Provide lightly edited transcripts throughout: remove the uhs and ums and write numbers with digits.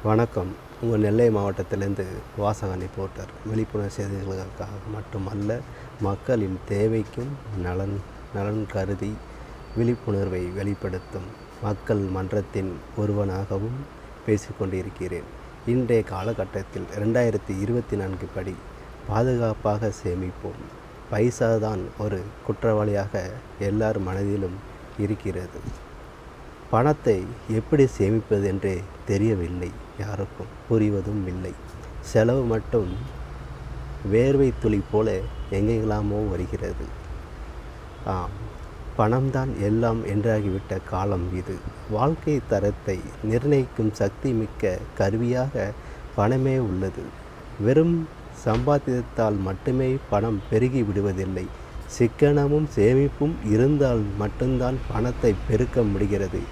வணக்கம். உங்கள் நெல்லை மாவட்டத்திலேருந்து வாசகன் ரிப்போர்ட்டர். விழிப்புணர்வு செய்திகளுக்காக மட்டுமல்ல, மக்களின் தேவைக்கும் நலன் கருதி விழிப்புணர்வை வெளிப்படுத்தும் மக்கள் மன்றத்தின் ஒருவனாகவும் பேசிக்கொண்டிருக்கிறேன். இன்றைய காலகட்டத்தில் 2024 படி பாதுகாப்பாக சேமிப்போம். பைசா தான் ஒரு குற்றவாளியாக எல்லார் மனதிலும் இருக்கிறது. பணத்தை எப்படி சேமிப்பது என்றே தெரியவில்லை, யாருக்கும் புரிவதும் இல்லை. செலவு மட்டும் வேர்வை துளி போல எங்கெல்லாமோ வருகிறது. பணம்தான் எல்லாம் என்றாகிவிட்ட காலம் இது. வாழ்க்கை தரத்தை நிர்ணயிக்கும் சக்தி மிக்க கருவியாக பணமே உள்ளது. வெறும் சம்பாத்தியத்தால் மட்டுமே பணம் பெருகி விடுவதில்லை. சிக்கனமும் சேமிப்பும் இருந்தால் மட்டும்தான் பணத்தை பெருக்க முடிகிறது.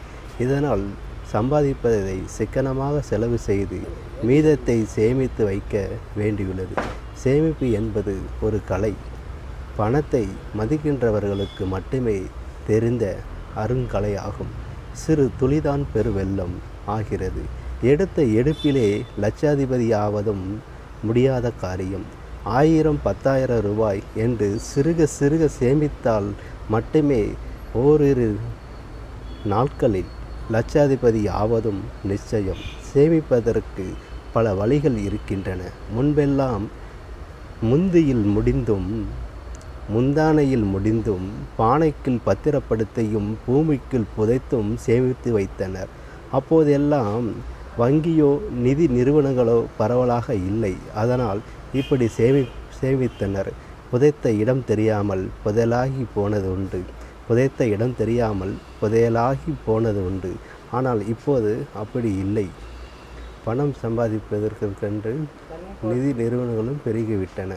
இதனால் சம்பாதிப்பதை சிக்கனமாக செலவு செய்து மீதத்தை சேமித்து வைக்க வேண்டியுள்ளது. சேமிப்பு என்பது ஒரு கலை. பணத்தை மதிக்கின்றவர்களுக்கு மட்டுமே தெரிந்த அருங்கலையாகும். சிறு துளிதான் பெருவெள்ளம் ஆகிறது. எடுத்த எடுப்பிலே லட்சாதிபதியாவதும் முடியாத காரியம். 1000 10,000 ரூபாய் என்று சிறுக சிறுக சேமித்தால் மட்டுமே ஓரிரு நாட்களில் லட்சாதிபதி ஆவதும் நிச்சயம். சேமிப்பதற்கு பல வழிகள் இருக்கின்றன. முன்பெல்லாம் முந்தியில் முடிந்தும் முந்தானையில் முடிந்தும் பானைக்குள் பத்திரப்படுத்தியும் பூமிக்குள் புதைத்தும் சேமித்து வைத்தனர். அப்போதெல்லாம் வங்கியோ நிதி நிறுவனங்களோ பரவலாக இல்லை. அதனால் இப்படி சேமித்தனர். புதைத்த இடம் தெரியாமல் புதையலாகி போனது உண்டு. ஆனால் இப்போது அப்படி இல்லை. பணம் சம்பாதிப்பதற்கென்று நிதி நிறுவனங்களும் பெருகிவிட்டன.